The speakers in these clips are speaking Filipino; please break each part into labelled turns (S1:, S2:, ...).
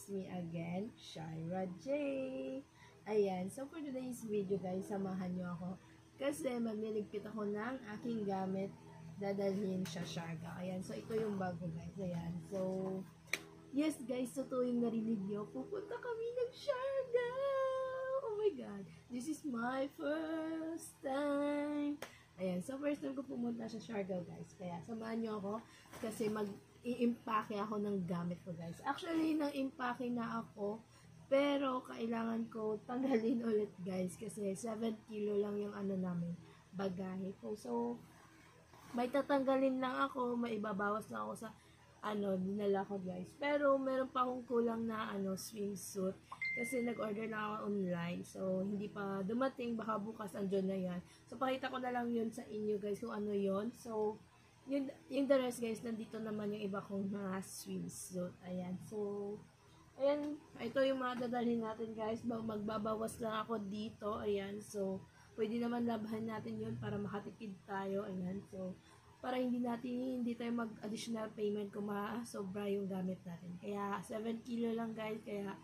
S1: it's me again, Shaira J. Ayan, so for today's video guys, samahan nyo ako kasi magliligpit ako ng aking gamit, dadalhin sa Siargao. Ayan, so ito yung bago guys. Ayan, so yes guys, totoo yung narinig nyo, pupunta kami ng Siargao. Oh my god, this is my first time. Ayan, so first time ko pumunta sa Siargao guys, kaya samahan nyo ako kasi i-impake ako ng gamit ko guys. Actually, nang-impake na ako, pero kailangan ko tanggalin ulit guys kasi 7 kilo lang yung ano namin, bagahe ko. So, may tatanggalin lang ako, may ibabawas lang ako sa dinala ko guys. Pero meron pa akong kulang na swimsuit kasi nag-order na ako online. So, hindi pa dumating, baka bukas andyan na yan. So, pakita ko na lang yun sa inyo guys kung ano yun. So, yung the rest guys, nandito naman yung iba kong mga swimsuit. Ayan, so ayan, ito yung mga dadalhin natin guys. Magbabawas lang ako dito. Ayan, so pwede naman labhan natin yun para makatipid tayo. Ayan, so para hindi tayo mag-additional payment kung sobra yung gamit natin. Kaya 7 kilo lang guys. Kaya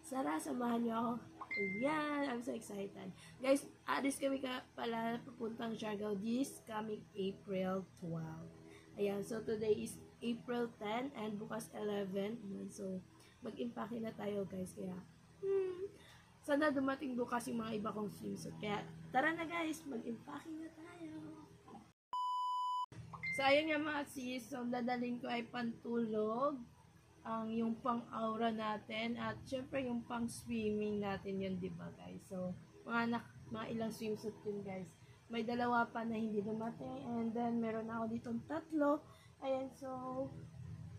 S1: samahan nyo ako. Ayan, I'm so excited. Guys, address kami pala papuntang Siargao this coming April 12. Ayan, so today is April 10 and bukas 11. Ayan, so mag-impake na tayo guys. Kaya, sana dumating bukas yung mga iba kong swimsuit. Kaya, tara na guys, mag-impake na tayo. So, ayun nga mga sis, so dadalhin ko ay pantulog, yung pang-aura natin, at syempre yung pang-swimming natin yun, diba guys? So, mga ilang swimsuit yun guys. May dalawa pa na hindi dumating, and then meron ako ditong 3. Ayan, so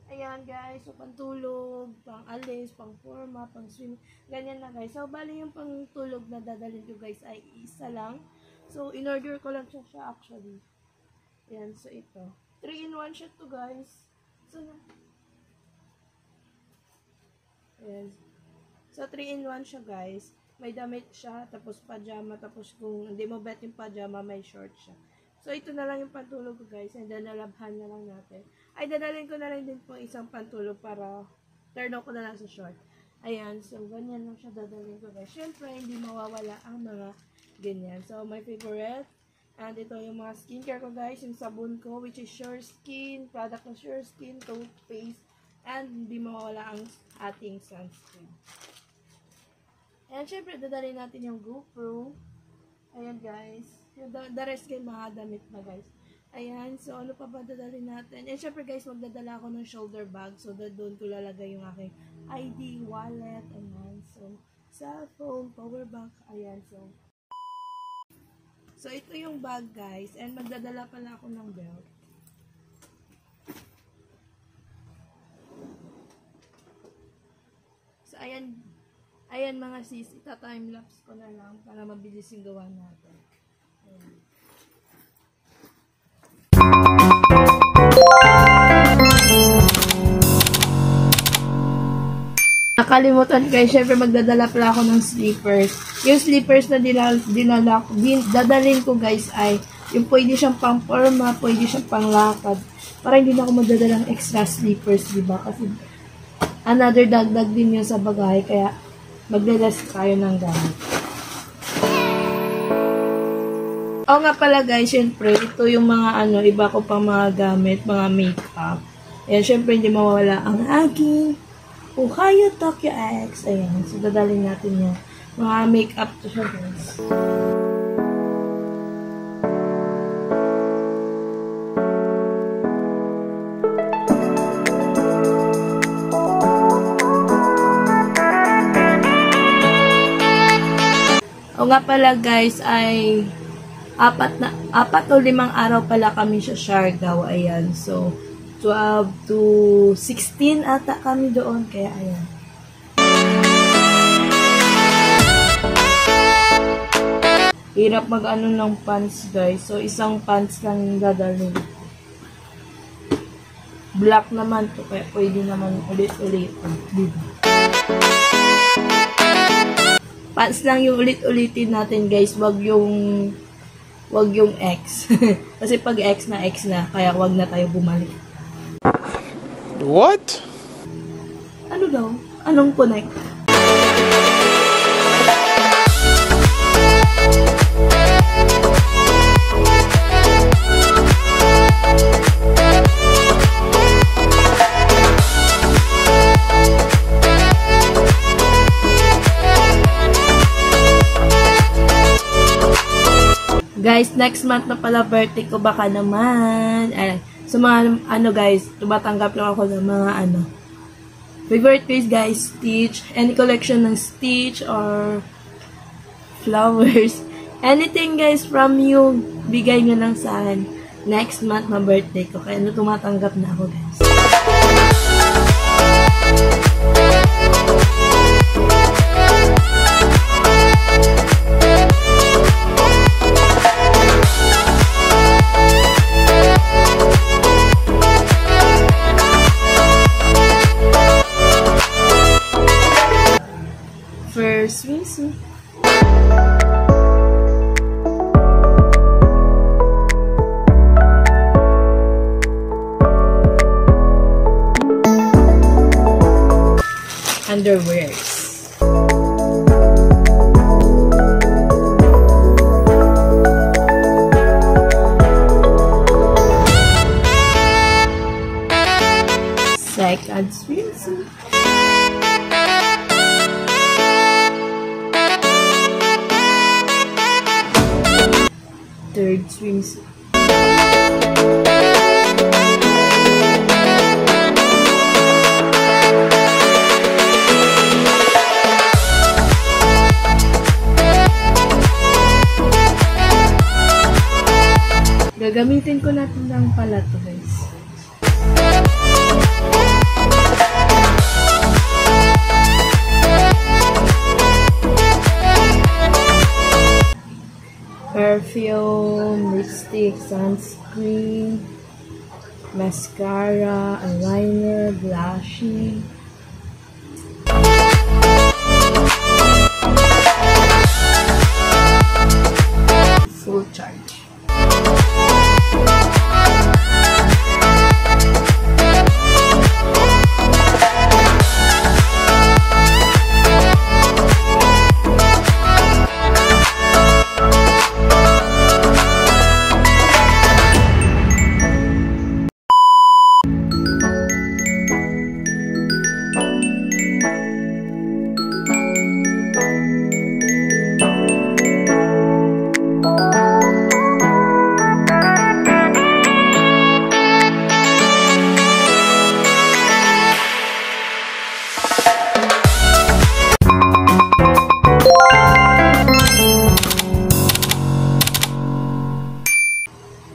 S1: ayan guys, so pantulog, pang-alis, pang-forma, pang-swimming, ganyan na guys. So, bali yung pang-tulog na dadalhin ko guys ay isa lang. So, in-order ko lang siya actually. Ayan, so ito. 3-in-1 siya to guys. So, ayan. So, 3-in-1 siya guys. May damit siya, tapos pajama, tapos kung hindi mo bet yung pajama, may short siya. So, ito na lang yung pantulog ko guys, and then nalabhan na lang natin. Ay, dadalhin ko na lang din po isang pantulog para turn off ko na lang sa short. Ayan, so ganyan lang siya dadalhin ko guys. Siyempre, hindi mawawala ang mga ganyan. So, my favorite, and ito yung mga skincare ko guys, yung sabon ko, which is Sure Skin, product ng Sure Skin, toothpaste, and hindi mawawala ang ating sunscreen. Ayan, syempre, dadalhin natin yung GoPro. Ayan, guys. The rest kayo mga damit na, guys. Ayan, so ano pa ba dadalhin natin? And syempre, guys, magdadala ako ng shoulder bag. So, doon ko lalagay yung aking ID, wallet, ayan. So, cellphone, power bank, ayan. So, ito yung bag, guys. And magdadala pala ako ng belt. So, ayan mga sis, ita-timelapse ko na lang para mabilis yung gawa natin. Ayan. Nakalimutan guys, syempre magdadala pala ako ng slippers. Yung slippers na dadalhin ko guys ay yung pwede siyang pang-forma, pwede siyang pang-lakad. Para hindi na ako magdadala ng extra slippers, diba? Kasi another dagdag din yun sa bagahe, kaya maglalas tayo ng gamit. Oo nga pala guys, syempre, ito yung mga iba ko pang mga gamit, mga makeup. Ayan, syempre, hindi mawawala ang aking Ohio Tokyo X. Ayan, so dadalhin natin yung mga makeup to siya guys. O nga pala guys ay 4 o 5 araw pala kami sa Siargao. Ayan. So 12 to 16 ata kami doon. Kaya ayan. Hirap mag-ano ng pants guys. So isang pants lang dadalhin. Black naman to. Kaya pwede naman ulit-ulit. Diba? Pants lang yung ulit-ulitin natin guys, wag yung X. Kasi pag X na, kaya wag na tayo bumalik.
S2: What?
S1: Ano daw? Anong connect? Guys, next month na pala birthday ko, baka naman. So mga guys, tumatanggap lang ako ng mga favorite place guys, Stitch, any collection ng Stitch or flowers. Anything guys from you, bigay nyo lang sa akin. Next month na birthday ko, kaya tumatanggap na ako guys. First swimsuit. Underwears. Second swimsuit. Third swimsuit. Gagamitin ko natin lang pala to guys. Perfume, lipstick, sunscreen, mascara, eyeliner, blushing. Full charge.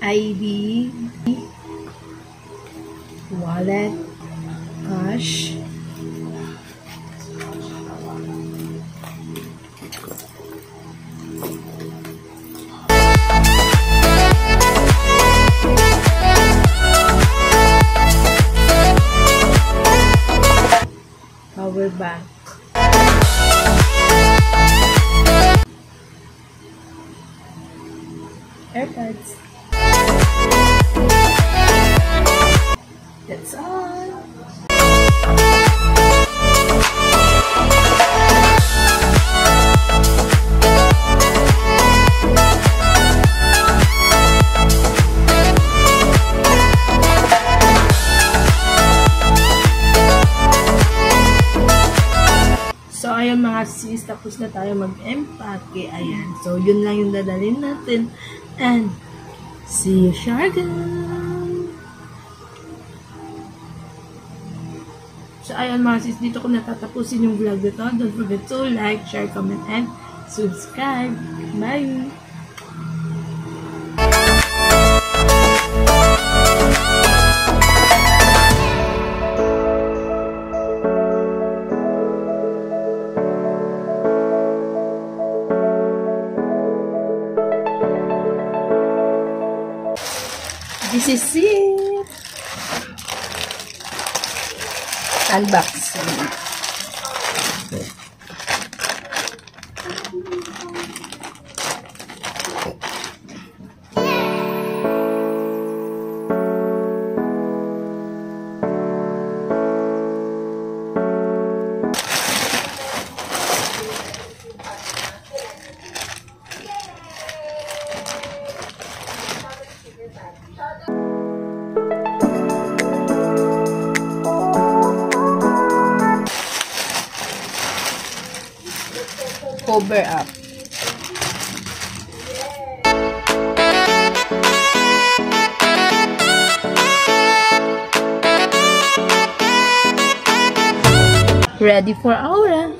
S1: ID, wallet, cash, power bank, AirPods. That's all. So, ayun mga sis, tapos na tayo mag-empake. Ayan. So, yun lang yung dadalhin natin. And, see you, Sharga! So, ayan mga sis, dito ko natatapusin yung vlog na to. Don't forget to like, share, comment, and subscribe. Bye! This is it! Unboxing. Cover up. Ready for aura.